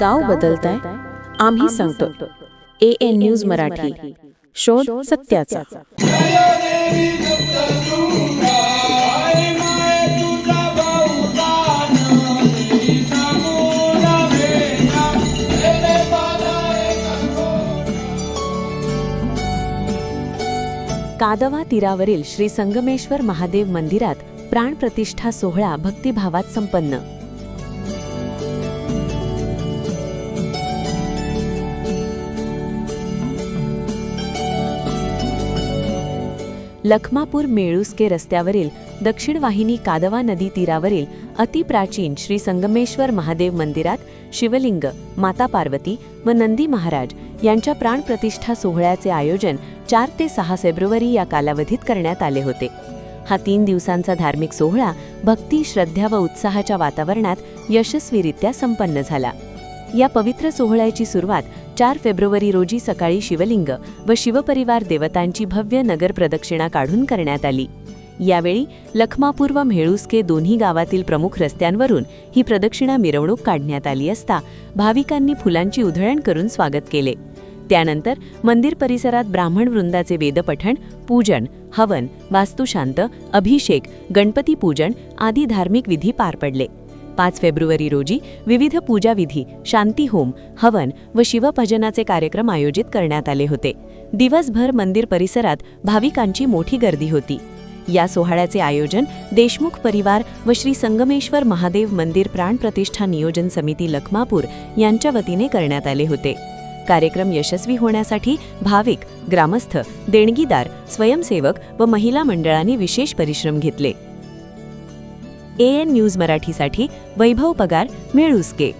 गाव बदलताय, आम्ही सांगतो. AN न्यूज मराठी, शोध सत्याचा. कादवा तीरावरील श्री संगमेश्वर महादेव मंदिरात प्राणप्रतिष्ठा सोहळा भक्तिभावात संपन्न. लखमापूर मेळुस्के रस्त्यावरील दक्षिण वाहिनी कादवा नदी तीरावरील अतिप्राचीन श्री संगमेश्वर महादेव मंदिरात शिवलिंग, माता पार्वती व नंदी महाराज यांच्या प्राणप्रतिष्ठा सोहळ्याचे आयोजन 4 ते 6 फेब्रुवारी या कालावधीत करण्यात आले होते. हा 3 दिवसांचा धार्मिक सोहळा भक्ती, श्रद्धा व उत्साहाच्या वातावरणात यशस्वीरित्या संपन्न झाला. या पवित्र सोहळ्याची सुरुवात 4 फेब्रुवारी रोजी सकाळी शिवलिंग व शिवपरिवार देवतांची भव्य नगर प्रदक्षिणा काढून करण्यात आली. यावेळी लखमापूर व मेळुस्के दोन्ही गावातील प्रमुख रस्त्यांवरून ही प्रदक्षिणा मिरवणूक काढण्यात आली असता भाविकांनी फुलांची उधळण करून स्वागत केले. त्यानंतर मंदिर परिसरात ब्राह्मण वृंदाचे वेदपठण, पूजन, हवन, वास्तुशांत, अभिषेक, गणपती पूजन आदी धार्मिक विधी पार पडले. 5 फेब्रुवारी रोजी विविध पूजाविधी, शांती होम, हवन व शिवभजनाचे कार्यक्रम आयोजित करण्यात आले होते. दिवसभर मंदिर परिसरात भाविकांची मोठी गर्दी होती. या सोहळ्याचे आयोजन देशमुख परिवार व श्री संगमेश्वर महादेव मंदिर प्राणप्रतिष्ठा नियोजन समिती लखमापूर यांच्या वतीने करण्यात आले होते. कार्यक्रम यशस्वी होण्यासाठी भाविक, ग्रामस्थ, देणगीदार, स्वयंसेवक व महिला मंडळांनी विशेष परिश्रम घेतले. AN न्यूज मराठीसाठी वैभव पगार, मेळुस्के.